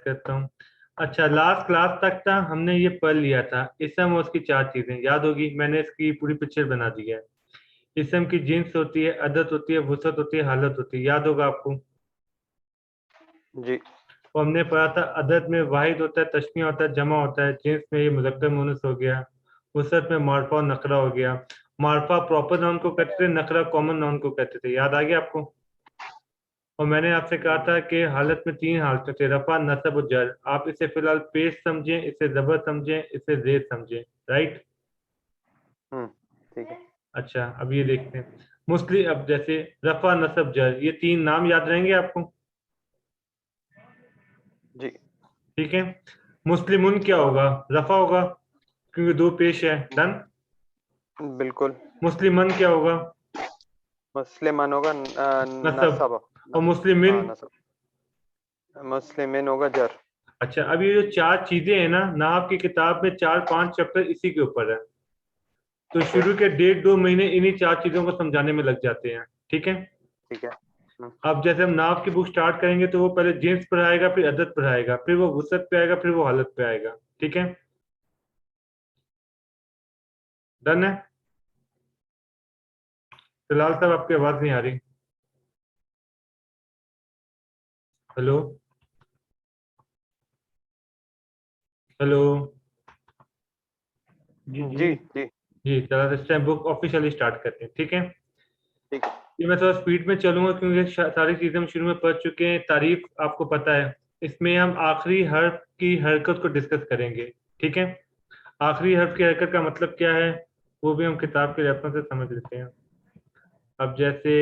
करता हूँ। अच्छा, लास्ट क्लास तक था हमने ये पढ़ लिया था इसम और उसकी चार चीजें याद होगी। मैंने इसकी पूरी पिक्चर बना दी है। इसम की जिन्स होती है, अदद होती है, वसत होती है, हालत होती है, याद होगा आपको। जी और हमने पढ़ा था अदद में वाहिद होता है, तस्नीया होता है, जमा होता है, जिन्स में ये मुज़क्कर मुअन्नस हो गया, वसत में मारफा और नकरा हो गया। मारफा प्रॉपर नाउन को कहते थे, नकरा कॉमन नाउन को कहते थे, याद आ गया आपको। और मैंने आपसे कहा था कि हालत में तीन हालतें थे, रफा, नसब और जर। आप इसे फिलहाल पेश समझें, इसे जबर समझें, इसे जेर समझें। राइट। ठीक है। अच्छा, अब ये देखते हैं मुस्लिम। अब जैसे रफा, नसब, जर, ये तीन नाम याद रहेंगे आपको। जी ठीक है। मुस्लिमुन क्या होगा, रफा होगा क्योंकि दो पेश है। डन। बिल्कुल। मुस्लिमन क्या होगा, मुस्लिमान होगा नसब। नसब। और मुस्लिमिन। हाँ नसब। मुस्लिमीन होगा जर। अच्छा, अब ये जो चार चीजें हैं ना, नाहव की किताब में 4-5 चैप्टर इसी के ऊपर है। तो ओके शुरू के 1.5-2 महीने इन्हीं चार चीजों को समझाने में लग जाते हैं। ठीक है। ठीक है। अब जैसे हम नाव की बुक स्टार्ट करेंगे तो वो पहले जिन्स पढ़ाएगा, फिर अदद पढ़ाएगा, फिर वो वसत पे आएगा, फिर वो हालत पे आएगा। ठीक है। डन है। फिलहाल साहब आपकी आवाज नहीं आ रही। हेलो। हेलो। जी जी। जी जी जी चलो, इस टाइम बुक ऑफिशियली स्टार्ट करते हैं। ठीक है। ठीक है। ये मैं थोड़ा स्पीड में चलूंगा क्योंकि सारी चीजें हम शुरू में पढ़ चुके हैं। तारीफ आपको पता है। इसमें हम आखिरी हर्फ की हरकत को डिस्कस करेंगे। ठीक है। आखिरी हर्फ की हरकत का मतलब क्या है वो भी हम किताब के रेफरेंस से समझ लेते हैं। अब जैसे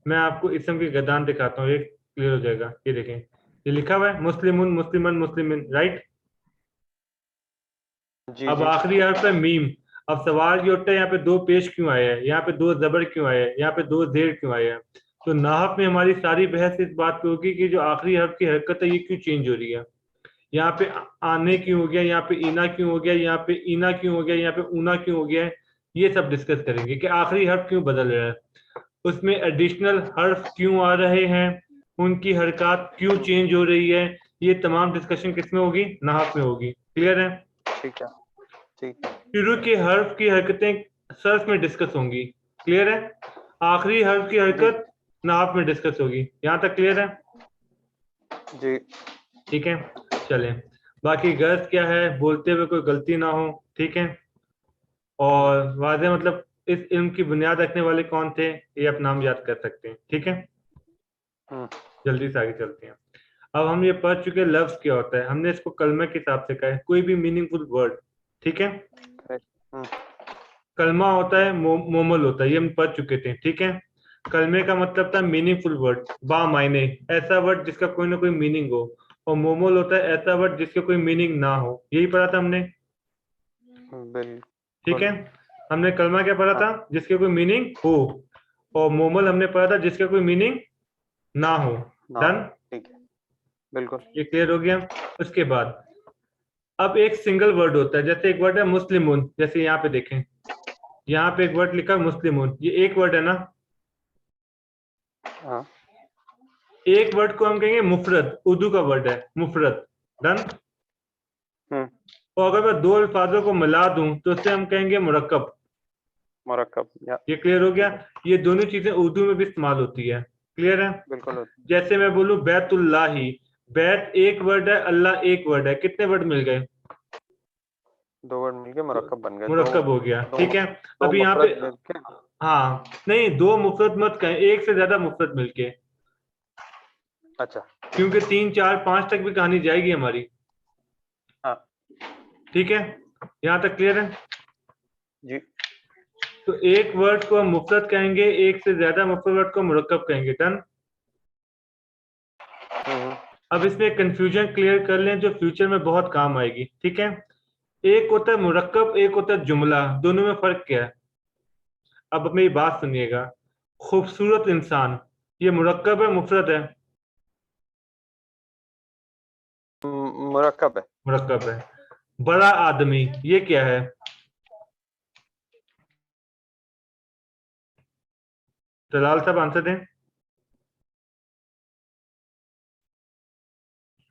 मैं आपको इसम की गदान दिखाता हूँ, ये क्लियर हो जाएगा। ये देखें, ये लिखा हुआ है मुस्लिमुन, मुस्लिमन, मुस्लिमिन। राइट। जी अब जी आखिरी हर्फ है मीम। अब सवाल ये उठता है यहाँ पे दो पेश क्यों आए हैं, यहाँ पे दो जबर क्यों आए हैं, यहाँ पे दो जेर क्यों आए हैं। तो नाहव में हमारी सारी बहस इस बात पे होगी कि जो आखिरी हर्फ की हरकत है ये क्यों चेंज हो रही है। यहाँ पे आने क्यों हो गया, यहाँ पे इना क्यों हो गया, यहाँ पे इना क्यों हो गया, यहाँ पे ऊना क्यों हो गया है। ये सब डिस्कस करेंगे कि आखिरी हर्फ क्यों बदल रहा है, उसमें एडिशनल हर्फ क्यों आ रहे हैं, उनकी हरकत क्यों चेंज हो रही है। ये तमाम डिस्कशन किसमें होगी, नाहव में होगी। क्लियर है। ठीक है। ठीक है। शुरू के हर्फ की हरकतें सर्फ में डिस्कस होंगी। क्लियर है। आखिरी हर्फ की जी हरकत नाहव में डिस्कस होगी। यहां तक क्लियर है। जी ठीक है। चलें। बाकी गर्ज क्या है, बोलते हुए कोई गलती ना हो। ठीक है। और वादे मतलब इस इल्म की बुनियाद रखने वाले कौन थे, ये आप नाम याद कर सकते हैं। ठीक है। हम्म, जल्दी से आगे चलते हैं। अब हम ये पढ़ चुके हैं लफ्ज क्या होता है, हमने इसको कलमे के हिसाब से कहा है, कोई भी मीनिंगफुल वर्ड। ठीक है। करेक्ट। कलमा होता है, मोमल होता है, ये हम पढ़ चुके थे। ठीक है। कलमे का मतलब था मीनिंगफुल वर्ड, बा मायने, ऐसा वर्ड जिसका कोई ना कोई मीनिंग हो। और मोमल होता है ऐसा वर्ड जिसका कोई मीनिंग ना हो। यही पढ़ा था हमने। ठीक बिल्कुल। है। हमने कलमा क्या पढ़ा हाँ था, जिसके कोई मीनिंग हो। और मोमल हमने पढ़ा था जिसका कोई मीनिंग ना हो। ना। डन। ठीक है। बिल्कुल। ये क्लियर हो गया। उसके बाद अब एक सिंगल वर्ड होता है, जैसे एक वर्ड है मुस्लिमुन, जैसे यहाँ पे देखें, यहाँ पे एक वर्ड लिखा है मुस्लिमुन, ये एक वर्ड है ना। हाँ। एक वर्ड को हम कहेंगे मुफरद, उर्दू का वर्ड है मुफरद। डन। हम्म। और अगर मैं दो अल्फाजों को मिला दूं तो उससे हम कहेंगे मुरक्कब। मुरक्कब या। ये क्लियर हो गया। ठीक है। ये दोनों चीजें उर्दू में भी इस्तेमाल होती है। क्लियर है। बिल्कुल। जैसे मैं बोलूं बैतुल्लाही, बैत एक वर्ड है, अल्लाह एक वर्ड है, कितने वर्ड मिल गए, दो वर्ड मिलके मुरक्कब बन गए। दो मुरक्कब हो गया। दो ठीक है। दो अब यहाँ पे मुफरत मिलके। हाँ, नहीं दो मुफरत मत कहें, एक से ज्यादा मुफरत मिलके, अच्छा। क्योंकि 3 4 5 तक भी कहानी जाएगी हमारी। हाँ। ठीक है। यहाँ तक क्लियर है। जी। तो एक वर्ड को हम मुफरत कहेंगे, एक से ज्यादा मुफरत वर्ड को मुरक्कब कहेंगे। डन। हम्म। अब इसमें कंफ्यूजन क्लियर कर लें जो फ्यूचर में बहुत काम आएगी। ठीक है। एक होता है मुरक्कब, एक होता है जुमला, दोनों में फर्क क्या है। अब मेरी बात सुनिएगा। खूबसूरत इंसान, ये मुरक्कब है मुफरत है। मुरक्कब है। मुरक्कब है। बड़ा आदमी, ये क्या है। दलाल साहब आंसर दें।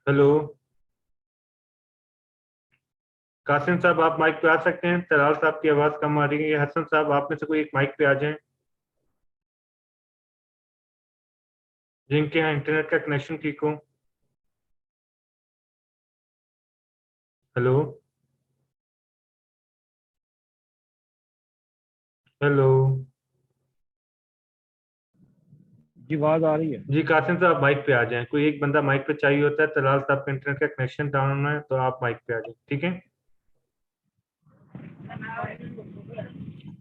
हेलो कासिम साहब, आप माइक पे आ सकते हैं? तलाल साहब की आवाज कम आ रही है। हसन साहब, आप में से कोई एक माइक पे आ जाएं, जिनके यहाँ इंटरनेट का कनेक्शन ठीक हो। हेलो हेलो जी आवाज आ रही है। जी कासिम साहब, माइक पे आ जाएं। कोई एक बंदा माइक पे चाहिए होता है। तलाल साहब का इंटरनेट का कनेक्शन डाउन है, तो आप माइक पे आ जाएं, ठीक है।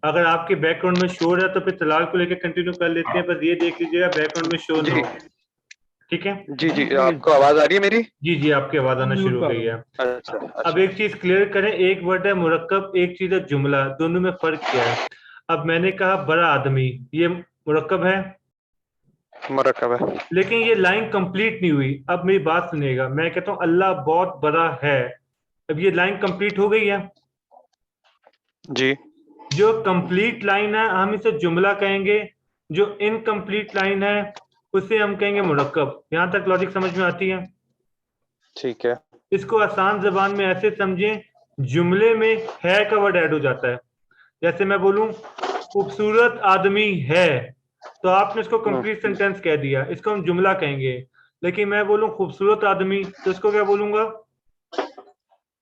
अगर आपके बैकग्राउंड में शोर है तो फिर तलाल को लेकर कंटिन्यू कर लेते हैं, बस ये देख लीजिएगा बैकग्राउंड में शोर ना जी हो, ठीक है। जी जी, आपको आवाज आ रही है मेरी? जी जी, आपकी आवाज आना म्यूट शुरू हो कर गई दो। है। अच्छा अब अच्छा। एक चीज क्लियर करें, एक वर्ड है मुरक्कब, एक चीज है जुमला, दोनों में फर्क क्या है? अब मैंने कहा बड़ा आदमी, ये मुरक्कब है, मरकब है। लेकिन ये लाइन कंप्लीट नहीं हुई। अब मेरी बात सुनिएगा, मैं कहता हूँ अल्लाह बहुत बड़ा है, अब ये लाइन कंप्लीट हो गई है। जी जो कंप्लीट लाइन है हम इसे जुमला कहेंगे, जो इनकम्प्लीट लाइन है उसे हम कहेंगे मुरक्कब। यहां तक लॉजिक समझ में आती है? ठीक है। इसको आसान जबान में ऐसे समझें, जुमले में है का वर्ड ऐड हो जाता है। जैसे मैं बोलूं खूबसूरत आदमी है, तो आपने इसको कंप्लीट सेंटेंस कह दिया, इसको हम जुमला कहेंगे। लेकिन मैं बोलूं खूबसूरत आदमी, तो इसको क्या बोलूंगा?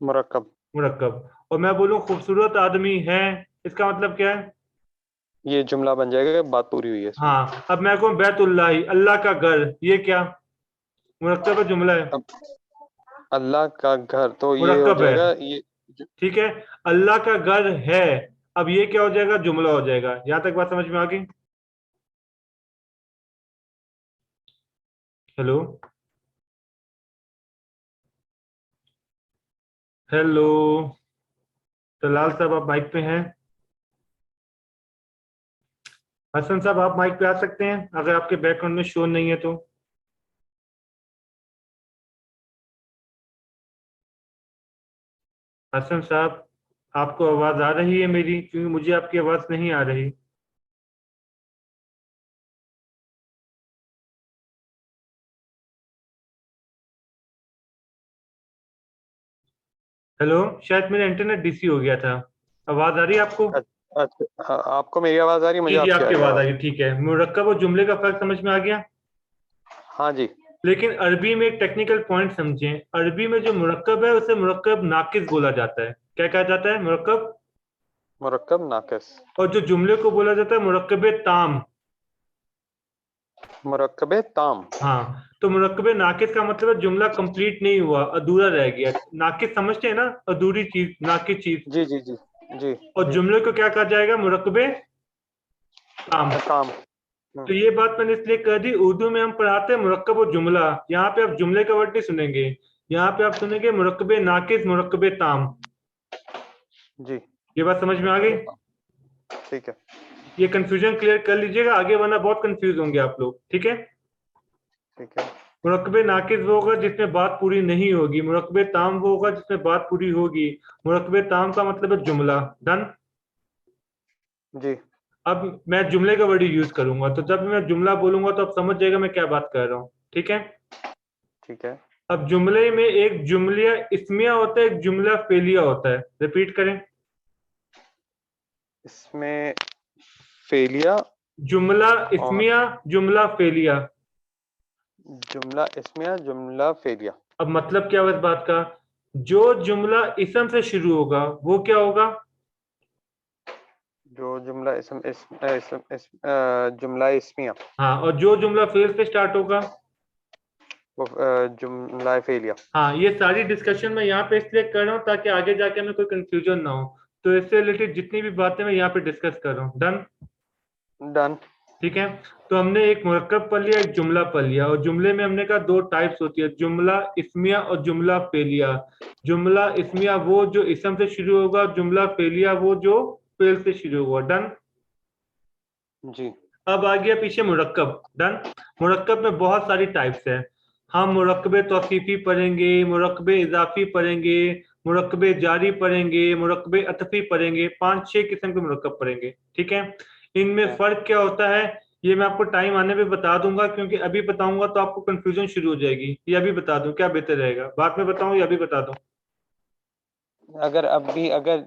मरकब। मुरक्कब। और मैं बोलूं खूबसूरत आदमी है, इसका मतलब क्या है? ये जुमला बन जाएगा, बात पूरी हुई है इसमें। हाँ। अब मैं कहूँ बैतुल्लाही, अल्लाह का घर, ये क्या मुरक्कब है जुमला है? अब अल्लाह का घर, तो ये हो मुरक्कब है, जाएगा ये। ठीक है। अल्लाह का घर है, अब ये क्या हो जाएगा? जुमला हो जाएगा। यहां तक बात समझ में आ गई? हेलो हेलो तलाल साहब, आप माइक पे हैं? हसन साहब, आप माइक पे आ सकते हैं अगर आपके बैकग्राउंड में शोर नहीं है तो। हसन साहब, आपको आवाज आ रही है मेरी? क्योंकि मुझे आपकी आवाज नहीं आ रही। हेलो, शायद मेरा इंटरनेट डीसी हो गया था। आवाज आ रही है आपको? अच्छा, हाँ, आपको मेरी आवाज आ रही है, मुझे जी जी, आपकी आ आपकी रही है आवाज आ आवाज। गई, ठीक है। मुरक्कब और जुमले का फर्क समझ में आ गया। हाँ जी। लेकिन अरबी में एक टेक्निकल पॉइंट समझें, अरबी में जो मुरक्कब है उसे मुरक्कब नाकिस बोला जाता है। क्या कहा जाता है? मुरक्कब। मरकब नाकिस। और जो जुमले को बोला जाता है मुरक्कब ताम। मरकब ताम। हाँ, तो मुरक्कब नाकिस का मतलब है जुमला कंप्लीट नहीं हुआ, अधूरा रह गया। नाकिस समझते हैं ना, अधूरी चीज, नाकिस चीज। जी जी जी जी और जी। जुमले को क्या कहा जाएगा? मुरक्कब ताम। ताम। तो ये बात मैंने इसलिए कह दी, उर्दू में हम पढ़ाते हैं मुरक्कब और जुमला, यहाँ पे आप जुमले का वर्ड नहीं सुनेंगे, यहाँ पे आप सुनेंगे मुरक्कब नाकिस, मुरक्कब ताम। जी। ये बात समझ में आ गई? ठीक है। ये कंफ्यूजन क्लियर कर लीजिएगा आगे, वरना बहुत कंफ्यूज होंगे आप लोग, ठीक है। ठीक है। मुरक्कब नाकिस वो होगा जिसमें बात पूरी नहीं होगी, मुरक्कब ताम वो होगा जिसमें बात पूरी होगी। मुरक्कब ताम का मतलब है जुमला। डन। जी। अब मैं जुमले का वर्ड यूज करूंगा, तो जब मैं जुमला बोलूंगा तो आप समझ जाएगा मैं क्या बात कर रहा हूँ, ठीक है। ठीक है। अब जुमले में एक जुमलिया इस्मिया होता है, एक जुमला फेलिया होता है। रिपीट करें। इसमें फेलिया जुमला और इस्मिया, जुमला फेलिया। जुमला इसमें जुमला फेलिया। अब मतलब क्या हुआ इस बात का? जो जुमला इसम से शुरू होगा वो क्या होगा? जो जुमला जुमला इसमिया, हाँ, और जो जुमला फेल से स्टार्ट होगा? वो जुमला फेलिया। हाँ, ये सारी डिस्कशन मैं यहाँ पे इसलिए कर रहा हूँ ताकि आगे जाके हमें कोई कंफ्यूजन ना हो। तो इससे रिलेटेड जितनी भी बातें मैं यहाँ पे डिस्कस कर रहा हूँ। डन। डन। ठीक है। तो हमने एक मुरक्कब पढ़ लिया, एक जुमला पढ़ लिया, और जुमले में हमने कहा दो टाइप्स होती है, जुमला इस्मिया और जुमला फेलिया। जुमला इस्मिया वो जो इसम से शुरू होगा, जुमला फेलिया वो जो फेल से शुरू होगा। डन। जी। अब आ गया पीछे मुरक्कब। डन। मुरक्कब में बहुत सारी टाइप्स है। हम मुरक्कब तौसीफी पढ़ेंगे, मुरक्कब इजाफी पढ़ेंगे, मुरक्कब जारी पढ़ेंगे, मुरक्कब अतफी पढ़ेंगे, 5-6 किस्म के मुरक्कब पढ़ेंगे, ठीक है। इनमें है। फर्क क्या होता है? ये मैं आपको टाइम आने पे बता दूंगा, क्योंकि अभी बताऊंगा तो आपको कंफ्यूजन शुरू हो जाएगी। ये अभी बता दूं क्या बेहतर रहेगा, बाद में बताऊं या अभी बता दूं? अगर अभी अगर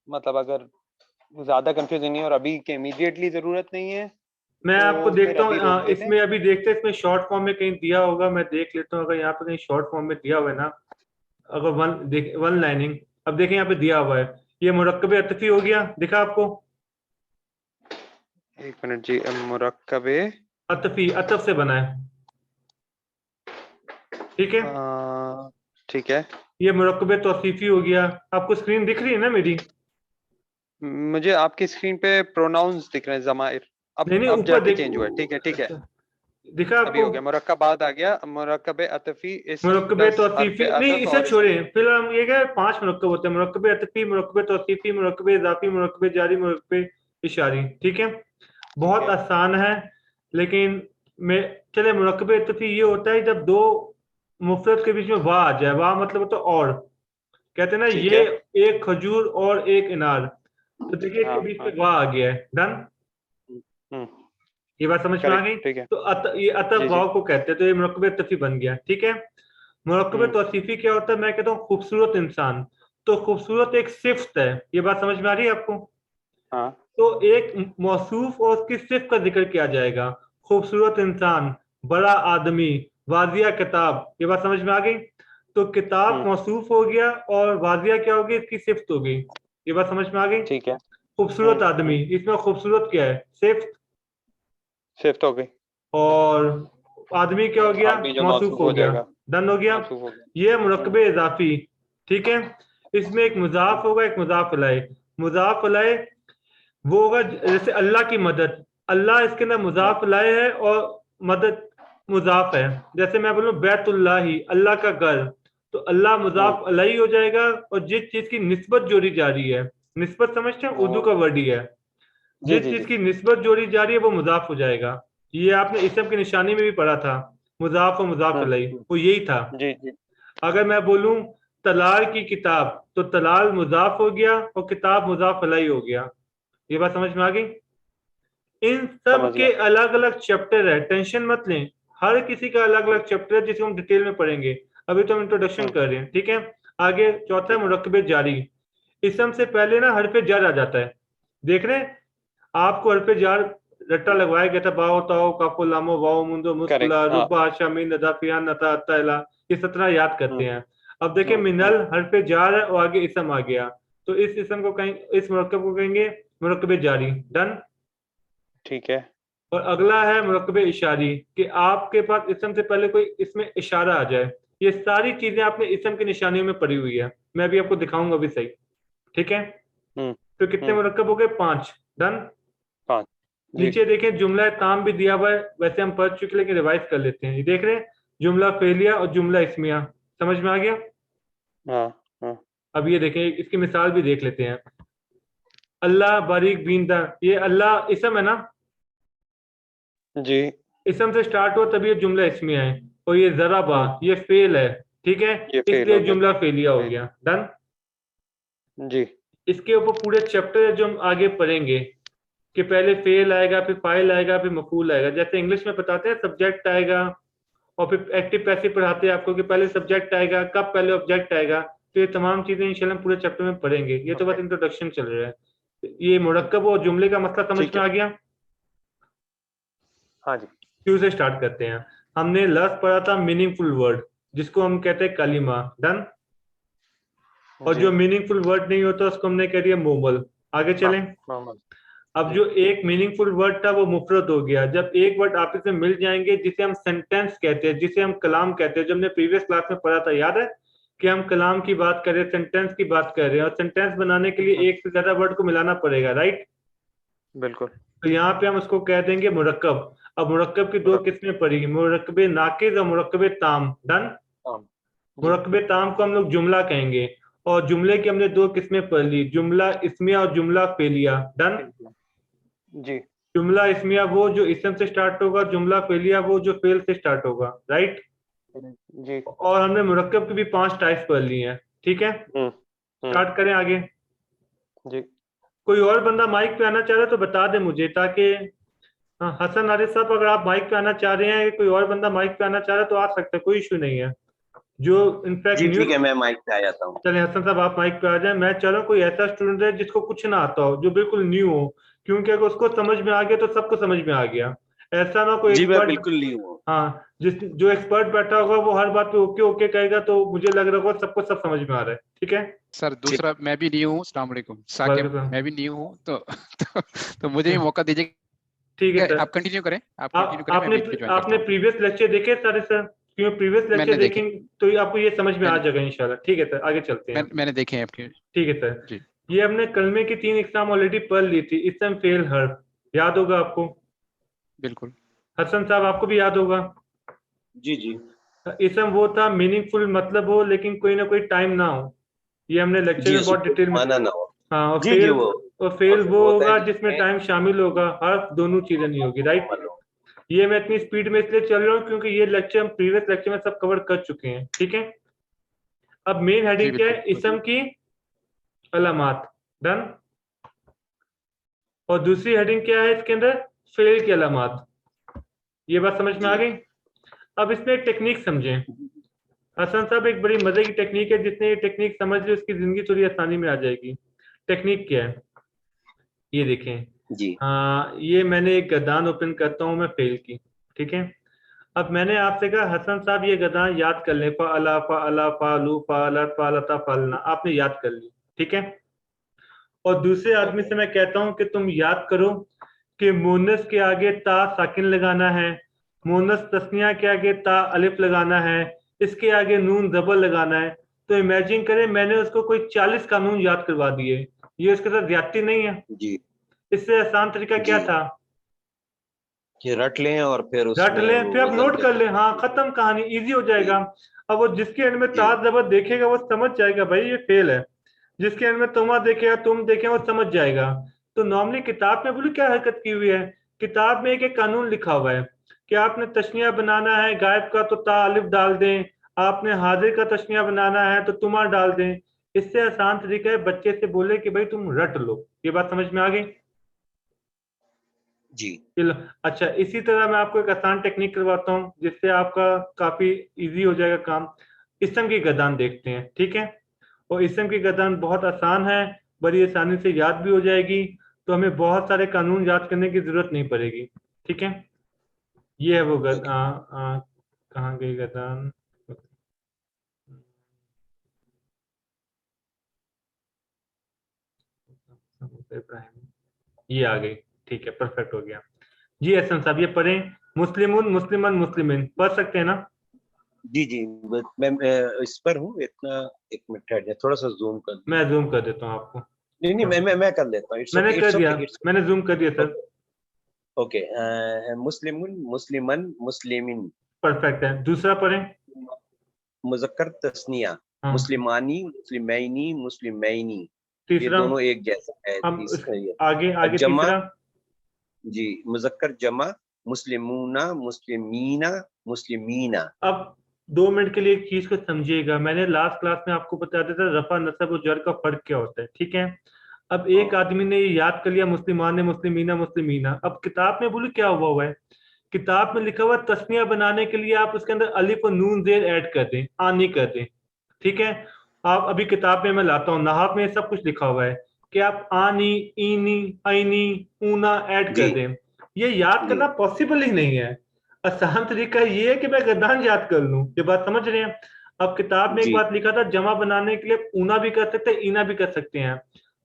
मतलब अगर ज्यादा कंफ्यूजन नहीं है और अभी के इमीडिएटली जरूरत नहीं है मैं आपको तो फिर देखता अभी रोक हूँ, देते हैं। इसमें अभी देखते हैं, इसमें शॉर्ट फॉर्म में कहीं दिया होगा, मैं देख लेता हूँ। अगर यहाँ पे कहीं शॉर्ट फॉर्म में दिया हुआ है ना, अगर वन लाइनिंग, अब देखें यहाँ पे दिया हुआ है, ये मुरक्कब अतफी हो गया, दिखा आपको? एक मिनट जी, मुरक्कबे अतफी, अतफ से बना है, ठीक है। ठीक है। ये मुरक्कब तौसीफी हो गया। आपको स्क्रीन दिख रही है ना मेरी? मुझे आपकी स्क्रीन पे प्रोनाउंस दिख रहे हैं, जमाइर। नहीं नहीं, अब ऊपर जाके देख। चेंज हुआ है, ठीक है ठीक है। अच्छा, दिखा अभी आपको? हो गया, मुरक्कबात आ गया, मुरक्कबे अतफी इसम मुरक्कब प्लस तौसीफी हरफ नहीं, अतफ इसे और इसम। छोड़े। फिलहाल हम ये क्या, 5 मुरक्कब होते हैं: मुरक्कब अतफी, मुरक्कब तौसीफी, मुरक्कब इजाफी, मुरक्कब जारी, मुरक्कब इशारी, ठीक है। ठीक बहुत है। आसान है। लेकिन मैं, चले, मुरक्कब अतफी ये होता है जब दो मुफरत के बीच में वाह आ जाए। वाह मतलब होता है और, कहते हैं ना, ठीक ये है। एक खजूर और एक इनार, तो देखिए इसके हाँ बीच हाँ। में वाह आ गया है। डन? हम्म। ये बात समझ में आ करेक्ट, गई? ठीक है। तो ये अतफ जी जी। वाव को कहते हैं, तो ये मुरक्कब तफी बन गया, ठीक है। मुरक्कब हम्म। तौसीफी क्या होता है? मैं कहता हूँ खूबसूरत इंसान। तो खूबसूरत एक सिफ्त है, ये बात समझ में आ रही है आपको? हाँ। तो एक मौसूफ और उसकी सिफ्त का जिक्र किया जाएगा। खूबसूरत इंसान, बड़ा आदमी, वाजिया किताब, ये बात समझ में आ गई? तो किताब हम्म। मौसूफ हो गया, और वाजिया क्या होगी? इसकी सिफ्त हो गई। ये बात समझ में आ गई? ठीक है। खूबसूरत आदमी, हम्म। इसमें खूबसूरत क्या है? सिफ्त। शिफ्ट हो गई। और आदमी क्या हो गया? आदमी जो मौसूफ मौसूफ हो हो गया। जाएगा। डन हो गया। मौसूफ हो गया। ये मुरक्कब इजाफी, ठीक है। इसमें एक मुजाफ होगा, एक मुजाफ इलैह। मुजाफ इलैह वो होगा जैसे अल्लाह की मदद, अल्लाह इसके अंदर मुजाफ इलैह है, और मदद मुजाफ है। जैसे मैं बोलूं बैतुल्लाही, अल्लाह का घर, तो अल्लाह हम्म। मुजाफ इलैह हो जाएगा। और जिस चीज की निस्बत जोड़ी जा रही है, निस्बत समझते हैं, उर्दू वो। का वर्ड ही है, जी जिस जी चीज जी। की निस्बत जोड़ी जा रही है वो मुजाफ हो जाएगा। ये आपने इसम की निशानी में भी पढ़ा था, मुजाफ और मुजाफ इलैह, हम्म। वो यही था। जी जी। अगर मैं बोलूं तलाल की किताब, तो तलाल मुजाफ हो गया और किताब मुजाफ इलैह हो गया। ये बात समझ में आ गई? इन सब समझ गया। के अलग अलग चैप्टर है, टेंशन मत लें। हर किसी का अलग अलग चैप्टर है, जिसको हम डिटेल में पढ़ेंगे। अभी तो हम इंट्रोडक्शन हम्म। कर रहे हैं, ठीक है। आगे चौथा है ठीक है। मुरक्कब जारी। इसम से पहले ना हरफ जर आ जाता है, देख रहे हैं? आपको हरफ जार रट्टा लगवाया गया था, बाओ ताओ काफो लामो वाओ मुंदो करेक्ट, मुस्कुला हाँ। रुबा शामीन नदाफिया नता अत्ता, ये 17 याद करते हम्म। हैं। अब देखिए, मिनल हरफ जार है और आगे इसम आ गया, तो इस इसम को कहें, इस मुरक्कब को कहेंगे मुरक्कब जारी। डन? ठीक है। और अगला है मुरक्कब इशारी, कि आपके पास इसम से पहले कोई इसमें इशारा आ जाए। ये सारी चीजें आपने इसम की निशानियों में पढ़ी हुई है, मैं भी आपको दिखाऊंगा भी सही, ठीक है। हम्म। तो कितने हम्म। मुरक्कब हो गए? 5। डन? 5। जी। नीचे देखें, जुमला ताम भी दिया हुआ है, वैसे हम पढ़ चुके, लेकिन रिवाइज कर लेते हैं। ये देख रहे हैं, जुमला फेलिया और जुमला इस्मिया, समझ में आ गया? हाँ हाँ। अब ये देखें, इसकी मिसाल भी देख लेते हैं। अल्लाह बारीक बीनदा, ये अल्लाह इसम है ना, जी। इसम से स्टार्ट हो तभी ये जुमला इसमिया है। और ये जराबा, हम्म। ये फेल है, ठीक है, ये फेल इसलिए हो गया। जुमला फेलिया हो फेल। गया। डन? जी। इसके ऊपर पूरे चैप्टर है जो हम आगे पढ़ेंगे, कि पहले फेल आएगा, फिर फाइल आएगा, फिर मफूल आएगा। जैसे इंग्लिश में बताते हैं सब्जेक्ट आएगा, और फिर एक्टिव पैसिव पढ़ाते हैं आपको, कि पहले सब्जेक्ट आएगा, कब पहले ऑब्जेक्ट आएगा। तो ये तमाम चीजें इंशाल्लाह हम पूरे चैप्टर में पढ़ेंगे, ये तो बस ओके। इंट्रोडक्शन चल रहा है। ये मुरक्कब और जुमले का मसला समझ ठीक में है। आ गया? हाँ जी। क्यों से स्टार्ट करते हैं। हमने लफ्ज पढ़ा था मीनिंगफुल वर्ड, जिसको हम कहते हैं कलिमा। डन? और जी। जो मीनिंगफुल वर्ड नहीं होता उसको हमने कह दिया मोमल। आगे हाँ। चलें। मोहम्मद। अब जी। जो एक मीनिंगफुल वर्ड था वो मुफरत हो गया, जब एक वर्ड आपस में मिल जाएंगे, जिसे हम सेंटेंस कहते हैं, जिसे हम कलाम कहते हैं। जो हमने प्रीवियस क्लास में पढ़ा था, याद है? कि हम कलाम की बात कर रहे हैं, सेंटेंस की बात कर रहे हैं, और सेंटेंस बनाने के लिए एक से ज्यादा वर्ड को मिलाना पड़ेगा, राइट? बिल्कुल। तो यहाँ पे हम उसको कह देंगे मुरक्कब। अब मुरक्कब की दो मुरक्कब। किस्में पड़ी, मुरक्कब नाकिज और मुरक्कब ताम। डन? हाँ। जी। मुरक्कब ताम को हम लोग जुमला कहेंगे। और जुमले की हमने दो किस्में पढ़ ली, जुमला इस्मिया और जुमला फेलिया। डन? जी। जुमला इस्मिया वो जो इसम से स्टार्ट होगा, जुमला फेलिया वो जो फेल से स्टार्ट होगा, राइट? जी। और हमने मुरक्कब की भी 5 टाइप्स पढ़ ली हैं, ठीक है। हम्म। हम्म। स्टार्ट करें आगे। जी। कोई और बंदा माइक पे आना चाह रहा है तो बता दे मुझे, ताकि हाँ हसन आरिफ साहब, अगर आप माइक पे आना चाह रहे हैं, कोई और बंदा माइक पे आना चाह रहा है तो आ सकता है, कोई इशू नहीं है। जो इनफैक्ट जी न्यू, ठीक है, मैं माइक पे आ जाता हूँ। चले हसन साहब आप माइक पे आ जाए। मैं चाह रहा हूँ कोई ऐसा स्टूडेंट है जिसको कुछ ना आता हो, जो बिल्कुल न्यू हो, क्योंकि अगर उसको समझ में आ गया तो सबको समझ में आ गया। ऐसा ना कोई जी मैं एक्सपर्ट, बिल्कुल नहीं हूँ। हाँ जिस जो एक्सपर्ट बैठा होगा वो हर बात पे ओके ओके कहेगा, तो मुझे लग रहा होगा सबको सब समझ में आ रहा है। ठीक है, सर ठीक। दूसरा, मैं भी न्यू हूँ, अस्सलाम वालेकुम साकिब, वालेकुम। मैं भी न्यू हूँ, तो मुझे भी मौका दीजिए। ठीक है सर, आप कंटिन्यू करें, आप कंटिन्यू करें, मैं आपने बीच में ज्वाइन करता आपने हूँ। प्रीवियस लेक्चर देखे सारे सर? क्योंकि प्रीवियस लेक्चर मैंने देखे, देखेंगे तो ये आपको ये समझ में आ मैंने जाएगा इंशाल्लाह। ठीक है सर, आगे चलते हैं। मैंने देखे हैं आपके। ठीक है सर, जी ये हमने कलमे की 3 एग्जाम ऑलरेडी पढ़ ली थी, इसम फेल हर्फ, याद होगा आपको? बिल्कुल। हसन साहब आपको भी याद होगा? जी जी इसम वो था मीनिंगफुल मतलब हो लेकिन कोई ना कोई टाइम ना हो, ये हमने लेक्चर जी, में बहुत उसको डिटेल में। माना ना हो। हाँ, और जी जी, फेल, वो और फेल वो होता है होगा जिसमें जिसमें टाइम शामिल होगा, हर्फ दोनों चीजें नहीं होगी, राइट? मुकम्मल हो। ये मैं इतनी स्पीड में इसलिए चल रहा हूँ क्योंकि ये लेक्चर हम प्रीवियस लेक्चर में सब कवर कर चुके हैं। ठीक है, अब मेन जी हेडिंग क्या बिल्कुल। है? इसम की अलामात, डन। और दूसरी हेडिंग क्या है इसके अंदर? फेल की अलामात। ये बात समझ में आ जी गई? अब इसमें एक टेक्निक समझें। हसन साहब एक बड़ी मजे की टेक्निक है, जिसने ये टेक्निक समझ ली उसकी जिंदगी थोड़ी आसानी में आ जाएगी। टेक्निक क्या है ये देखें। जी ये मैंने एक गदान ओपन करता हूँ मैं फेल की। ठीक है, अब मैंने आपसे कहा हसन साहब ये गदान याद कर लें, फ़अला फ़अला फ़अलू फ़अलत फ़अलता फ़अलना, आपने याद कर ली। ठीक है, और दूसरे आदमी से मैं कहता हूं कि तुम याद करो कि मोनस के आगे ता साकिन लगाना है, मोनस तस्निया के आगे ता अलिफ लगाना है, इसके आगे नून जबर लगाना है। तो इमेजिन करें मैंने उसको कोई 40 कानून याद करवा दिए, ये उसके साथ ज्यादती नहीं है? जी इससे आसान तरीका क्या जी, था? कि रट लें और फिर रट उसमें लें, वो फिर आप वजन नोट के कर लें, साथ। हाँ खत्म कहानी, इजी हो जाएगा। जी अब वो जिसके एंड में जी ता जबर देखेगा वो समझ जाएगा भाई ये फेल है, जिसके एंड में तुमा देखेगा तुम देखेगा वो समझ जाएगा। तो नॉर्मली किताब में बोलो क्या हरकत की हुई है, किताब में एक एक कानून लिखा हुआ है कि आपने तशनिया बनाना है गायब का तो ता अलिफ डाल दें, आपने हाजिर का तशनिया बनाना है तो तुमा डाल दें। इससे आसान तरीका है बच्चे से बोले कि भाई तुम रट लो। ये बात समझ में आ गई? जी चलो, अच्छा इसी तरह मैं आपको एक आसान टेक्निक करवाता हूँ जिससे आपका काफी इजी हो जाएगा काम। इसम की गदान देखते हैं, ठीक है? और इसम की गदान बहुत आसान है, बड़ी आसानी से याद भी हो जाएगी, तो हमें बहुत सारे कानून याद करने की जरूरत नहीं पड़ेगी। ठीक है, ये है वो ओके। कहाँ गई गदान? इब्राहिम, ये आ गई। ठीक है, परफेक्ट हो गया जी। एहसन साहब ये पढ़ें, मुस्लिमुन मुस्लिमन मुस्लिमिन, पढ़ सकते हैं ना? जी जी, मैं इस पर हूँ इतना। एक मिनट ठहर जाए, थोड़ा सा जूम कर दूं। मैं जूम कर देता हूँ आपको। नहीं नहीं, मैं कर लेता हूँ। इट्स मैंने ओके कर इट्स दिया, ओके इट्स मैंने जूम कर दिया सर। ओके। मुस्लिमुन मुस्लिमन मुस्लिमिन। परफेक्ट है, दूसरा पढ़ें। मुजक्कर तस्निया, हाँ, मुस्लिमानी मुस्लिमैनी मुस्लिमैनी। ये तीसरा। दोनों एक जैसा है। हम तीसरा ये आगे आगे जमा। तीसरा। जी, मुजक्कर जमा, मुस्लिमूना मुस्लिमीना मुस्लिमीना। अब 2 मिनट के लिए एक चीज को समझिएगा, मैंने लास्ट क्लास में आपको बता दिया था रफा नसब और जर का फर्क क्या होता है। ठीक है, अब एक आदमी ने ये याद कर लिया मुस्लिमान मुस्लिमीना मुस्लिमीना, अब किताब में बोलो क्या हुआ है? किताब में लिखा हुआ तस्निया बनाने के लिए आप उसके अंदर अलिफ और नून जेर ऐड कर दें, आनी कर दें। ठीक है, आप अभी किताब में मैं लाता हूँ, नहाव में सब कुछ लिखा हुआ है कि आप आनी ईनी आईनी ऊना ऐड कर जी दें। ये याद जी करना पॉसिबल ही नहीं है। आसान तरीका ये है कि मैं गद्दान याद कर लूं। ये बात समझ रहे हैं? अब किताब में एक जी बात लिखा था, जमा बनाने के लिए ऊना भी कर सकते हैं ईना भी कर सकते हैं।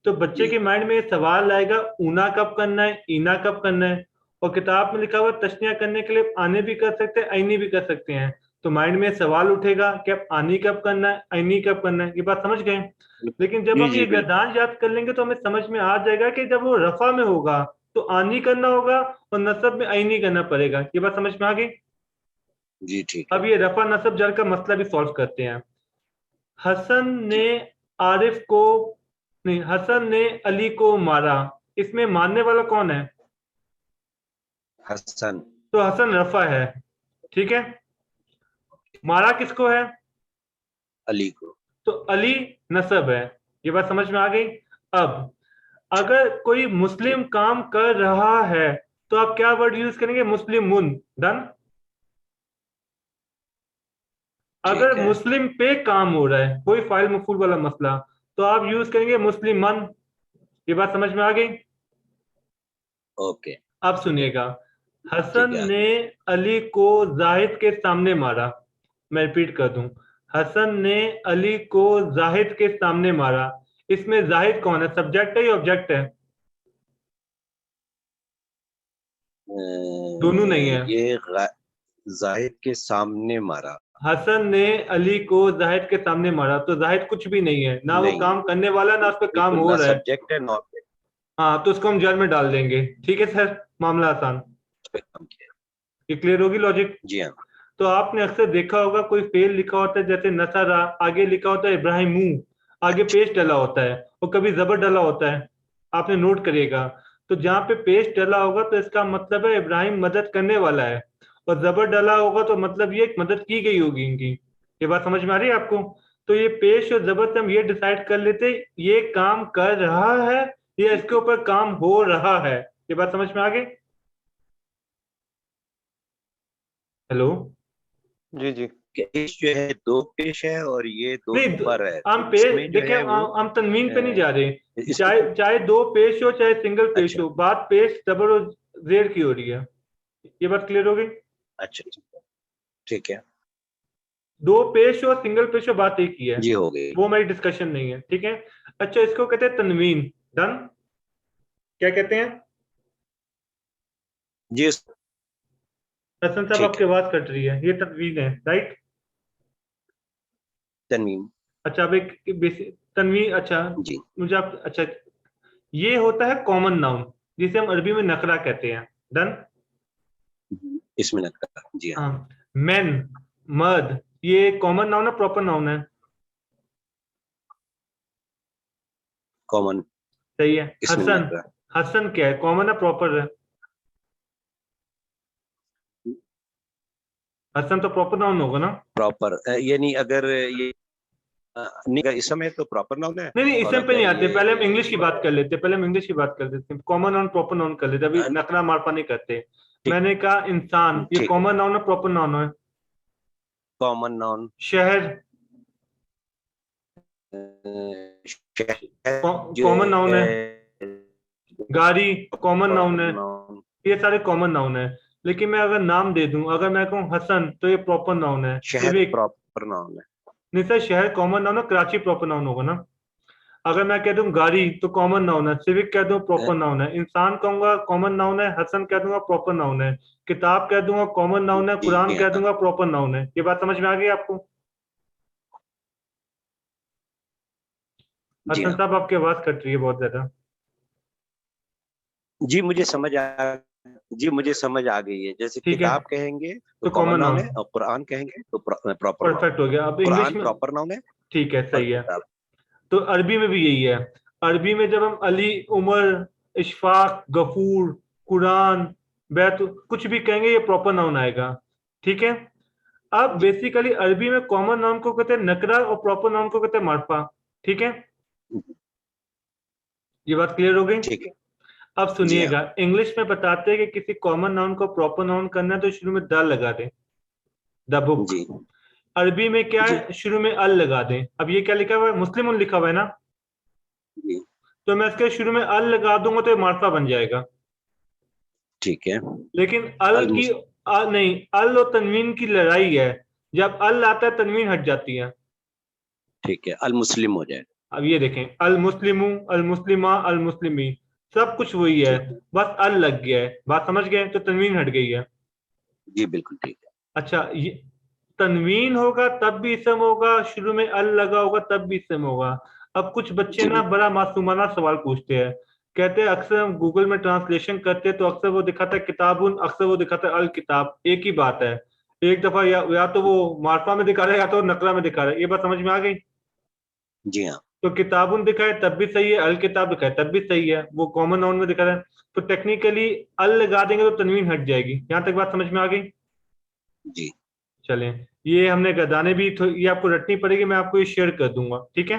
तो बच्चे जी के माइंड में ये सवाल आएगा ऊना कब करना है ईना कब करना है। और किताब में लिखा हुआ तशनिया करने के लिए आने भी कर सकते हैं आईनी भी कर सकते हैं। तो माइंड में सवाल उठेगा कि अब आनी कब करना है आईनी कब करना है। ये बात समझ गए? लेकिन जब जी हम जी ये बिल्कुल। गद्दान याद कर लेंगे तो हमें समझ में आ जाएगा कि जब वो रफा में होगा तो आनी करना होगा और नसब में आईनी करना पड़ेगा। ये बात समझ में आ गई? जी ठीक है। अब ये रफा नसब जर का मसला भी सॉल्व करते हैं। हसन ने जी आरिफ को, नहीं, हसन ने अली को मारा, इसमें मारने वाला कौन है? हसन। तो हसन रफा है। ठीक है, मारा किसको है? अली को। तो अली नसब है। ये बात समझ में आ गई? अब अगर कोई जी मुस्लिम काम कर रहा है तो आप क्या वर्ड यूज करेंगे? मुस्लिमुन। डन। अगर ठीक है। मुस्लिम पे काम हो रहा है, कोई फाइल मफूल वाला मसला, तो आप यूज करेंगे मुस्लिमन। ये बात समझ में आ गई? ओके। अब सुनिएगा, ठीक हसन है। ने अली को जाहिद के सामने मारा। मैं रिपीट कर दूं, हसन ने अली को जाहिद के सामने मारा। इसमें जाहिद कौन है? सब्जेक्ट है या ऑब्जेक्ट है? दोनों नहीं है। ये जाहिद के सामने मारा। हसन ने अली को जाहिद के सामने मारा, तो जाहिद कुछ भी नहीं है, ना वो नहीं, काम करने वाला, ना उस पर काम बिल्कुल हो ना रहा है। सब्जेक्ट है ना ऑब्जेक्ट हाँ, तो उसको हम जर में डाल देंगे। ठीक है सर, मामला आसान। पे काम किया। ये क्लियर होगी लॉजिक? जी हाँ। तो आपने अक्सर देखा होगा, कोई फेल लिखा होता है जैसे नसरा, आगे लिखा होता है इब्राहिमू, आगे अच्छा। पेश डला होता है, और कभी जबर डला होता है। आपने नोट करिएगा, तो जहाँ पे पेश डला होगा तो इसका मतलब है इब्राहिम मदद करने वाला है, और जबर डला होगा तो मतलब ये मदद की गई होगी इनकी। ये बात समझ में आ रही है आपको? तो ये पेश और जबर से हम ये डिसाइड कर लेते ये काम कर रहा है या इसके ऊपर काम हो रहा है। ये बात समझ में आ गई? हेलो? जी जी। पेश जो है दो पेश है और ये दो नहीं, पर है, हम तो पेश इसमें जो देखिए, है वो हम तनवीन पे नहीं जा रहे। इसको चाहे चाहे दो पेश हो चाहे सिंगल पेश अच्छा हो, बात पेश डबल और जेर की हो रही है। ये बात क्लियर हो गई? अच्छा ठीक है। दो पेश हो सिंगल पेश हो, बात एक ही है। जी हो गई। वो हमारी डिस्कशन नहीं है। ठीक है। अच्छा, इसको कहते हैं तनवीन। डन। क्या कहते हैं? जी हसन साहब ठीक आपकी है। आवाज कट रही है। ये तनवीन है, राइट? तनवीन। अच्छा, अब एक तनवीन। अच्छा, जी। मुझे आप अच्छा, ये होता है कॉमन नाउन, जिसे हम अरबी में नकरा कहते हैं। डन। इसमें नकरा। जी हाँ। हाँ। मैन, मर्द, ये कॉमन नाउन है, प्रॉपर नाउन है? कॉमन। सही है। इसमें हसन, नकरा। हसन क्या है? कॉमन है, प्रॉपर है? हसन तो प्रॉपर नाउन होगा ना? प्रॉपर यानी अगर ये नहीं का इसम है तो प्रॉपर नाउन है। नहीं नहीं, और इसमें पे नहीं अगर आते, पहले हम ये इंग्लिश की बात कर लेते हैं। पहले हम इंग्लिश की बात कर लेते हैं, कॉमन नाउन प्रॉपर नाउन कर लेते हैं, अभी नकरा मारपा नहीं करते। ठीक मैंने कहा इंसान, ये ठीक है। कॉमन नाउन है, प्रॉपर नाउन है? कॉमन नाउन शहर शहर जो कॉमन नाउन है। है गाड़ी कॉमन नाउन है। नाउन। ये सारे कॉमन नाउन है। लेकिन मैं अगर नाम दे दूं, अगर मैं कहूँ हसन, तो ये प्रॉपर नाउन है। शहर सिविक, प्रॉपर नाउन है। नहीं सर, शहर कॉमन नाउन है, कराची प्रॉपर नाउन होगा ना? अगर मैं कह दूं गाड़ी तो कॉमन नाउन है, सिविक कह दूं अ, प्रॉपर नाउन है, इंसान कहूंगा कॉमन नाउन है, हसन कह दूंगा प्रॉपर नाउन है, किताब कह दूंगा कॉमन नाउन है, कुरान जी कह हाँ। दूंगा प्रॉपर नाउन है। ये बात समझ में आ गई आपको? जी हसन हाँ। साहब आपकी आवाज कट रही है बहुत ज्यादा। जी मुझे समझ आ जी मुझे समझ आ गई है। जैसे ठीक है, किताब कहेंगे तो तो कॉमन कॉमन नाउन नाउन। है, और कुरान कहेंगे तो प्रॉपर नाउन परफेक्ट हो है। गया। अब इंग्लिश कुरान में, प्रॉपर नाउन है ठीक है, और सही है। किताब। तो अरबी में भी यही है। अरबी में जब हम अली, उमर, इशफाक, गफूर, कुरान, बैत, कुछ भी कहेंगे, ये प्रॉपर नाउन आएगा। ठीक है। अब जी बेसिकली अरबी में कॉमन नाउन को कहते हैं नकरा और प्रॉपर नाउन को कहते हैं मार्फा। ठीक है। ये बात क्लियर हो गई? ठीक है। अब जी हाँ। सुनिएगा, इंग्लिश में बताते हैं कि किसी कॉमन नाउन को प्रॉपर नाउन करना है तो शुरू में द लगा दें, द बुक। जी अरबी में क्या जी है? शुरू में अल लगा दें। अब ये क्या लिखा हुआ है? मुस्लिम लिखा हुआ है ना? जी तो मैं इसके शुरू में अल लगा दूंगा तो ये मार्फा बन जाएगा। ठीक है। लेकिन अल अल की नहीं, अल और तनवीन की लड़ाई है। जब अल आता है तनवीन हट जाती है। ठीक है। अल मुस्लिम हो जाए। अब ये देखें, अल मुस्लिमू, अल मुस्लिमा, अल मुस्लिमी, सब कुछ वही है, ठीक है। बस अल लग गया है। बात समझ गए? तो तनवीन हट गई है। जी बिल्कुल ठीक है। अच्छा, ये तनवीन होगा तब भी इसम होगा, शुरू में अल लगा होगा तब भी इसम होगा। अब कुछ बच्चे जी ना बिल्कुल। बड़ा मासूमाना सवाल पूछते हैं। कहते हैं अक्सर हम गूगल में ट्रांसलेशन करते हैं तो अक्सर वो दिखाता है किताबुन, अक्सर वो दिखाता है अल किताब, एक ही बात है। एक दफा या तो वो मार्फा में दिखा रहा है या तो नकरा में दिखा रहा है। ये बात समझ में आ गई? जी हाँ। तो किताबुन दिखाए तब भी सही है, अल किताब दिखाए तब भी सही है, वो कॉमन नाउन में दिखा रहा है। तो टेक्निकली अल लगा देंगे तो तनवीन हट जाएगी। यहां तक बात समझ में आ गई? जी चलें, ये हमने गदाने भी ये आपको रटनी पड़ेगी, मैं आपको ये शेयर कर दूंगा। ठीक है।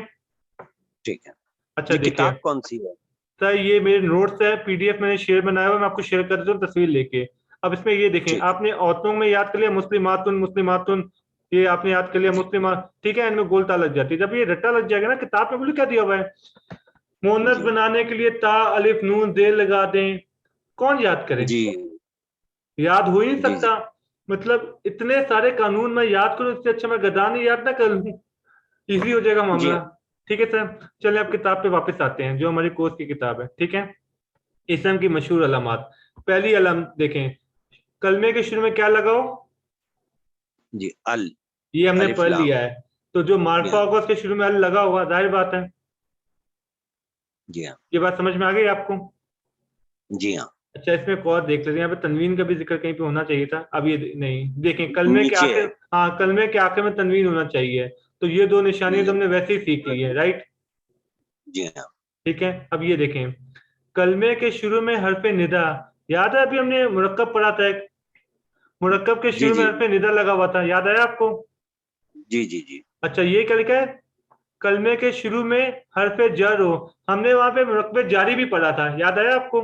ठीक है। अच्छा जी देखिए, किताब कौन सी है? सर ये मेरे नोट्स है, पीडीएफ मैंने शेयर बनाया हुआ, मैं आपको शेयर कर देता हूँ तस्वीर लेके। अब इसमें ये देखें, ठीक। आपने औरतों में याद कर लिया मुस्लिमातुन मुस्लिमातुन, ये आपने याद कर लिया मुस्लिमात, ठीक है, इनमें गोलता लग जाती है। जब ये रट्टा लग जाएगा ना, किताब में बोले क्या दिया हुआ है, मुअन्नस जी। बनाने के लिए ता अलिफ नून देर लगा दें, कौन याद करे, जी याद हो ही नहीं जी जी सकता। मतलब इतने सारे कानून मैं याद करूं, इससे अच्छा मैं गदा नहीं याद ना कर लूं, इजी हो जाएगा जी मामला। ठीक है सर, चलिए अब किताब पे वापस आते हैं, जो हमारी कोर्स की किताब है। ठीक है, इस्लाम की मशहूर अलामत, पहली अलाम देखें, कलमे के शुरू में क्या लगाओ, जी। अल, ये हमने अलिफ पढ़ लाम। लिया है। तो जो मार्फा हाँ। होगा उसके शुरू में अल लगा होगा, जाहिर बात है। जी हाँ। ये बात समझ में आ गई आपको? जी हाँ। अच्छा, इसमें एक और देख लेते हैं, यहाँ पे तनवीन का भी जिक्र कहीं पे होना चाहिए था, अब ये नहीं, देखें कलमे के नीचे है। आखिर, हाँ कलमे के आखिर में तनवीन होना चाहिए, तो ये दो निशानी तो हमने वैसे ही सीख ली है, राइट। जी हाँ। ठीक है, अब ये देखें, कलमे के शुरू में हरफे निदा, याद है अभी हमने मुरक्कब पढ़ा था एक, मुरक्कब के जी शुरू में जी हरफे निदा लगा हुआ था, याद आया आपको? जी जी जी अच्छा, ये क्या लिखा है, कलमे के शुरू में हरफे जर हो, हमने वहां पे मुरक्कबे जारी भी पढ़ा था, याद आया आपको?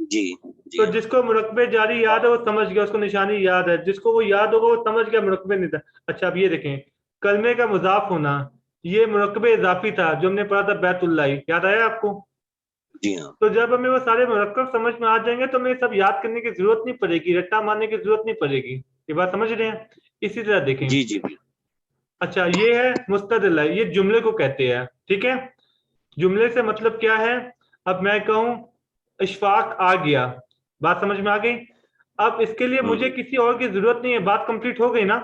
जी जी तो हाँ। जिसको मुरक्कबे जारी याद है वो समझ गया, उसको निशानी याद है, जिसको वो याद होगा वो समझ गया मुरक्कबे निदा। अच्छा, अब ये देखें, कलमे का मुजाफ होना, ये मुरक्कबे इजाफी था जो हमने पढ़ा था बैतुल्लाह, याद आया आपको? जी हाँ। तो जब हमें वो सारे मुरक्कब समझ में आ जाएंगे तो हमें सब याद करने की जरूरत नहीं पड़ेगी, रट्टा मारने की जरूरत नहीं पड़ेगी। ये बात समझ रहे हैं? इसी तरह देखें, जी जी अच्छा ये है मुस्तदिल, ये जुमले को कहते हैं। ठीक है, जुमले से मतलब क्या है, अब मैं कहूं इशफाक आ गया, बात समझ में आ गई? अब इसके लिए मुझे किसी और की जरूरत नहीं है, बात कंप्लीट हो गई ना,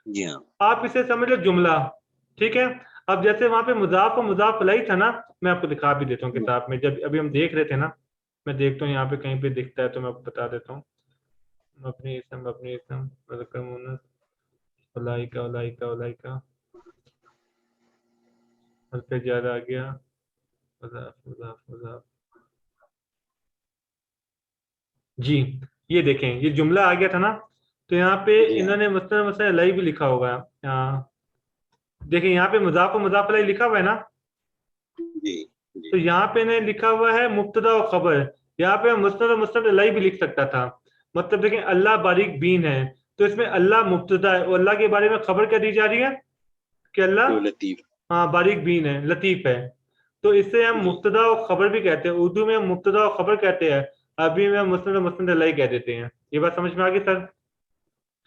जी हाँ। आप इसे समझ लो जुमला। ठीक है, अब जैसे वहां पे मुजाफ और मुजाफ इलैहि था ना, मैं आपको दिखा भी देता हूँ किताब में, जब अभी हम देख रहे थे ना, मैं देखता हूँ यहाँ पे कहीं पे दिखता है तो मैं आपको बता देता हूँ। अपनी इसम मुज़क्कर मुअन्नस, उलाइका उलाइका उलाइका, हल्फे ज्यादा आ गया, मुजाफ मुजाफ मुजाफ, जी ये देखें, ये जुमला आ गया था ना, तो यहाँ पे जी हाँ। इन्होंने मुस्तनद मुस्तनद इलैहि भी लिखा होगा, यहाँ देखें, यहाँ पे मुजाफ और मुजाफ इलैहि लिखा हुआ है ना, जी जी तो यहाँ पे ने लिखा हुआ है मुब्तदा और खबर, यहाँ पे मुस्नद और मुस्नद इलैहि भी लिख सकता था। मतलब देखें, अल्लाह बारीक बीन है, तो इसमें अल्लाह मुब्तदा है और अल्लाह के बारे में खबर क्या दी जा रही है कि अल्लाह, तो लतीफ। हाँ बारीक बीन है, लतीफ है। तो इससे हम जी। मुब्तदा और खबर भी कहते हैं, उर्दू में हम मुब्तदा और खबर कहते हैं, अरबी में हम मुस्नद और मुस्नद इलैहि कह देते हैं। ये बात समझ में आ गई सर?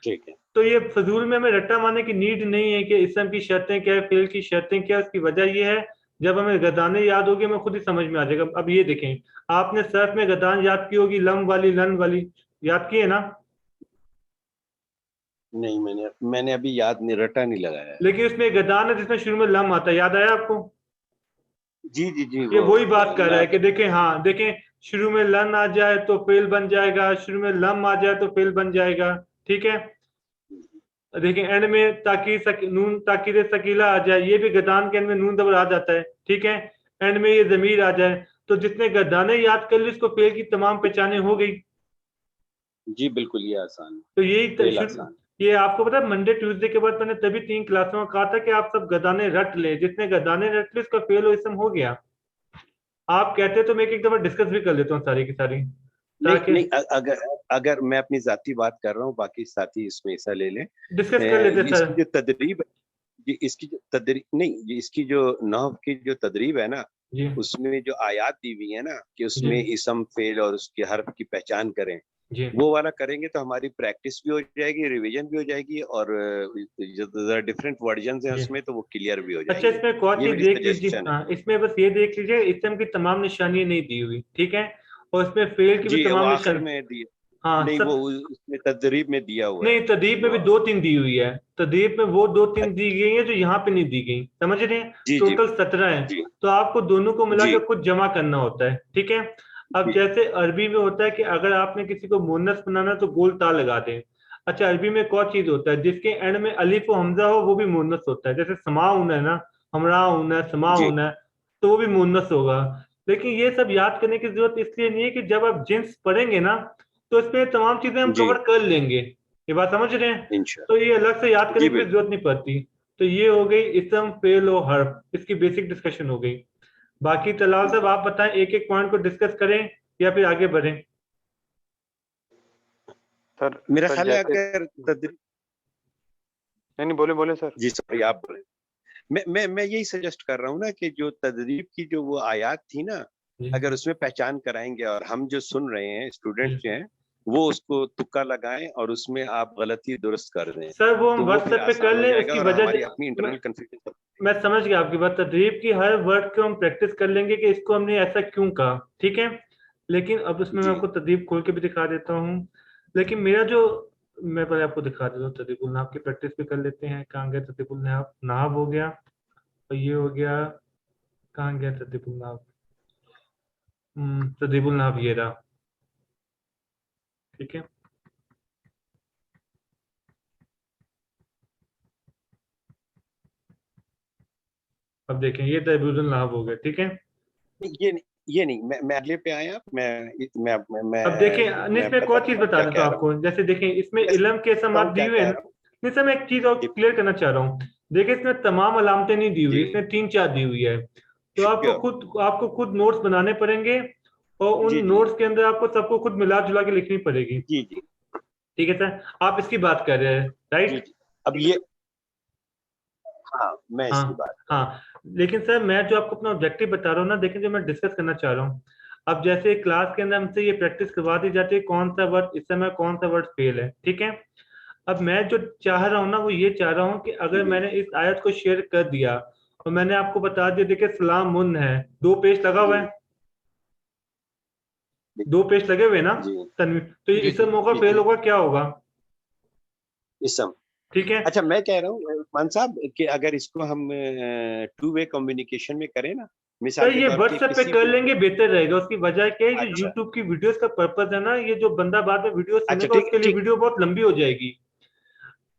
ठीक है। तो ये फजूल में हमें रट्टा मारने की नीड नहीं है कि इसम की शर्तें क्या है, फेल की शर्तें क्या है, उसकी वजह ये है, जब हमें गदाने याद होगी हमें खुद ही समझ में आ जाएगा। अब ये देखें, आपने सर्फ में गदान याद की होगी, लम वाली लन वाली याद की है ना, नहीं, मैंने अभी याद नहीं, रटा नहीं लगाया है। लेकिन उसमें एक गदान है जिसमें शुरू में लम आता है, याद आया आपको? जी जी जी ये वो वही बात कर रहा है लात। कि देखें, हाँ देखें, शुरू में लन आ जाए तो फेल बन जाएगा, शुरू में लम आ जाए तो फेल बन जाएगा। ठीक है, देखिए एंड में नून ताकीद सकीला आ जाए, ये भी गदान के एंड में नून दबर आ जाता है। ठीक है, एंड में ये जमीर आ जाए, तो जितने गदाने याद कर ली उसको फेल की तमाम पहचाने हो गई। जी बिल्कुल, ये आसान है। तो यही फेल आसान। ये आपको पता है, मंडे ट्यूसडे के बाद मैंने तभी 3 क्लासों में कहा था कि आप सब गदाने रट ले, जितने गदाने रट ले उसका फेल हो इसम हो गया। आप कहते तो मैं एक दफा डिस्कस भी कर लेता हूँ सारी की सारी, नहीं ताकि नहीं, अगर अगर मैं अपनी जाती बात कर रहा हूँ, बाकी साथी इसमें हिस्सा ले लें। डिस्कस कर लेते सर। इसकी जो तदरीब, ये इसकी जो तदरीब नहीं, ये इसकी जो नहव की जो तदरीब है ना, जी उसमें जो आयात दी हुई है ना कि जी उसमें इसम फेल और उसके हर्फ की पहचान करें, जी वो वाला करेंगे तो हमारी प्रैक्टिस भी हो जाएगी, रिवीजन भी हो जाएगी, और जो डिफरेंट वर्जन है जी। उसमें तो वो क्लियर भी हो अच्छा, जाएंगे। इसमें एक और ये चीज मेरी देख लीजिए, सजेशन है। हाँ इसमें बस ये देख लीजिए, इसम की तमाम निशानियां नहीं दी हुई, ठीक है, और इसमें फेल की भी जी वो तमाम आखिर निशान, में दिया, हाँ नहीं वो सब, उसमें तदरीब में दिया हुआ है। नहीं तदरीब में भी वो 2-3 दी हुई है, तदरीब में वो 2-3 दी गई है जो यहाँ पे नहीं दी गई, समझ रहे हैं? जी जी टोटल 17 है, जी तो आपको दोनों को जी मिलाकर कुछ जमा करना होता है। ठीक है, अब जी जैसे अरबी में होता है कि अगर आपने किसी को मुन्नस बनाना है तो गोल ता लगा दें। अच्छा, अरबी में एक और चीज होता है, जिसके एंड में अलिफ और हमजा हो वो भी मुन्नस होता है, जैसे समा होना है ना, हमरा होना है, समा जी होना है, तो वो भी मुन्नस होगा। लेकिन ये सब याद करने की जरूरत इसलिए नहीं है कि जब आप जिन्स पढ़ेंगे ना तो इसमें तमाम चीजें हम जी कवर कर लेंगे, ये बात समझ रहे हैं? तो इंशाल्लाह। ये अलग से याद करने जी की भी बिल्कुल। जरूरत नहीं पड़ती। तो ये हो गई इसम फेल और हर्फ, इसकी बेसिक डिस्कशन हो गई। बाकी तलाल साहब आप बताएं, एक एक पॉइंट को डिस्कस करें या फिर आगे बढ़ें? सर मेरा सर ख्याल है जैसे अगर तदरीब, नहीं बोले बोले सर। जी सॉरी आप बोले। मैं यही सजेस्ट कर रहा हूँ ना कि जो तदरीब की जो वो आयात थी ना, जी अगर उसमें पहचान कराएंगे और हम जो सुन रहे हैं स्टूडेंट्स जी। जो हैं वो उसको तुक्का लगाएं और उसमें आप गलती दुरुस्त कर दें, सर वो हम तो वो फिर व्हाट्सएप पे कर आसान हो लें, जाएगा उसकी और वजह हमारी अपनी मैं, इंटरनल कंफ्यूजन। मैं समझ गया आपकी बात। तदरीब की हर वर्ड को हम प्रैक्टिस कर लेंगे कि इसको हमने ऐसा क्यों कहा, ठीक है। लेकिन अब उसमें मैं जी आपको तदरीब खोल के भी दिखा देता हूँ। लेकिन मेरा जो, मैं पहले आपको दिखा देता हूँ, तदरीबुल नाहव की प्रैक्टिस भी कर लेते हैं। कहाँ गया तदरीबुल नाहव? नाहव हो गया और ये हो गया, कहाँ गया तदरीबुल नाहव? तदरीबुल नाहव ये रहा, ठीक है। अब देखें ये तदरीबुल नाहव हो गया, ठीक है। ये नहीं, मैं अगले पे आया, मैं अब देखें, नहीं इसमें एक और चीज बता क्या देता कह हूँ रहा हूँ, आपको। जैसे देखें इसमें मैं इल्म के सम आप दिए क्या हुए हैं कह ना। रहा हूँ। नहीं सर, मैं एक चीज और जी क्लियर करना चाह रहा हूँ। देखिए इसमें तमाम अलामतें नहीं दी हुई, जी इसमें 3-4 दी हुई है। तो श्योर, आपको खुद नोट्स बनाने पड़ेंगे और उन जी जी नोट्स के अंदर आपको सबको खुद मिला जुला के लिखनी पड़ेगी। जी जी ठीक है सर, आप इसकी बात कर रहे हैं, जी राइट? जी। अब ये, हाँ मैं हाँ इसकी बात। हाँ। लेकिन सर मैं जो आपको अपना ऑब्जेक्टिव बता रहा हूँ ना, देखें जो मैं डिस्कस करना चाह रहा हूँ। अब जैसे क्लास के अंदर हमसे ये प्रैक्टिस करवा दी जाती है कौन सा वर्ड इस समय कौन सा वर्ड फेल है, ठीक है। अब मैं जो चाह रहा हूँ ना वो ये चाह रहा हूँ कि अगर जी मैंने इस आयत को शेयर कर दिया और मैंने आपको बता दिया, देखिए सलाम मुन है, 2 पेज लगा हुआ जी है, 2 पेज लगे हुए हैं ना जी तनवीर, तो ये जी इस जी मौका जी फेल जी होगा, क्या होगा? इसम। ठीक है। अच्छा मैं कह रहा हूँ मान साहब कि अगर इसको हम टू वे कम्युनिकेशन में करें ना, मिसाल सर के ये तौर पे व्हाट्सएप पे किसी कर भी, लेंगे बेहतर रहेगा। उसकी वजह क्या है, जो अच्छा यूट्यूब की वीडियोस का पर्पस है ना, ये जो बंदा बाद में वीडियो अच्छा सुनेगा ठीक उसके लिए ठीक वीडियो बहुत लंबी हो जाएगी।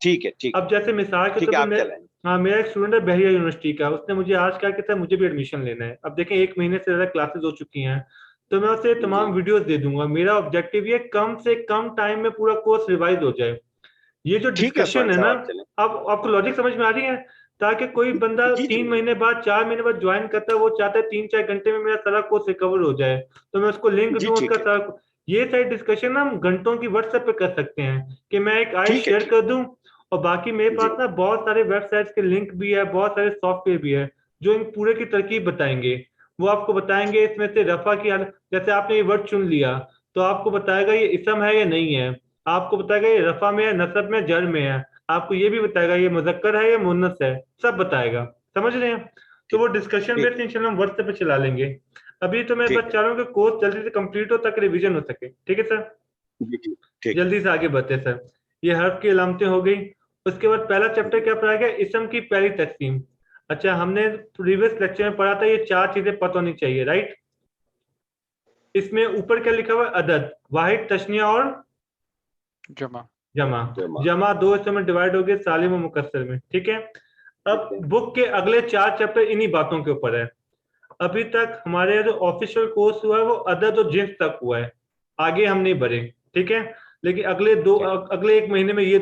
ठीक है ठीक अब जैसे मिसाल के ठीक तौर है पे आप मैं, चलाएं। हाँ मेरा एक स्टूडेंट है बहरिया यूनिवर्सिटी का, उसने मुझे आज कहा कि सर मुझे भी एडमिशन लेना है। अब देखें 1 महीने से ज्यादा क्लासेस हो चुकी हैं, तो मैं उसे जी तमाम वीडियोस दे दूंगा। मेरा ऑब्जेक्टिव ये कम से कम टाइम में पूरा कोर्स रिवाइज हो जाए। ये जो ठीक है डिस्कशन उस्मान है साहब ना, आप चलें। अब आपको लॉजिक समझ में आ रही है? ताकि कोई बंदा जी जी 3 महीने बाद 4 महीने बाद ज्वाइन करता है, वो चाहता है 3-4 घंटे में मेरा सारा कोर्स रिकवर हो जाए, तो मैं उसको लिंक जी दूं उसका ठीक है सारा। ये सारी डिस्कशन ना हम घंटों की व्हाट्सएप पे कर सकते हैं कि मैं एक आयत ठीक है शेयर ठीक कर दूं और बाकी मेरे जी पास ना बहुत सारे वेबसाइट्स के लिंक भी है, बहुत सारे सॉफ्टवेयर भी है जो इन पूरे की तरकीब बताएंगे। वो आपको बताएंगे इसमें से रफा की हालत, जैसे आपने ये वर्ड चुन लिया तो आपको बताएगा ये इसम है या नहीं है, आपको बताएगा ये रफा में है, नसब में, जर में है, आपको ये भी बताएगा ये मुजक्कर है या मुन्नस है, सब बताएगा। समझ रहे हैं? तो वो डिस्कशन ठीक बेस्ड इंशाल्लाह हम व्हाट्सएप पे चला लेंगे। अभी तो मैं ठीक बस है चाह रहा हूँ कि कोर्स जल्दी से कंप्लीट हो ताकि रिवीजन हो सके, ठीक है सर। जी जी ठीक जल्दी से आगे बढ़ते हैं सर। ये हर्फ की अलामतें हो गई। उसके बाद पहला चैप्टर क्या पढ़ाया गया? इसम की पहली तकसीम। अच्छा हमने प्रीवियस लेक्चर में पढ़ा था ये 4 चीजें पता होनी चाहिए, राइट? इसमें ऊपर क्या लिखा हुआ है? अदद, वाहिद, तस्निया और जमा। जमा। जमा जमा 2 हिस्सों में डिवाइड हो गए, सालिम और मुकस्सर में, ठीक है। ठीक अब है बुक के अगले 4 चैप्टर इन्हीं बातों के ऊपर है। अभी तक हमारे जो ऑफिशियल कोर्स हुआ है वो अदद और जिन्स तक हुआ है, आगे हम नहीं बढ़े, ठीक है। लेकिन अगले 1 महीने में ये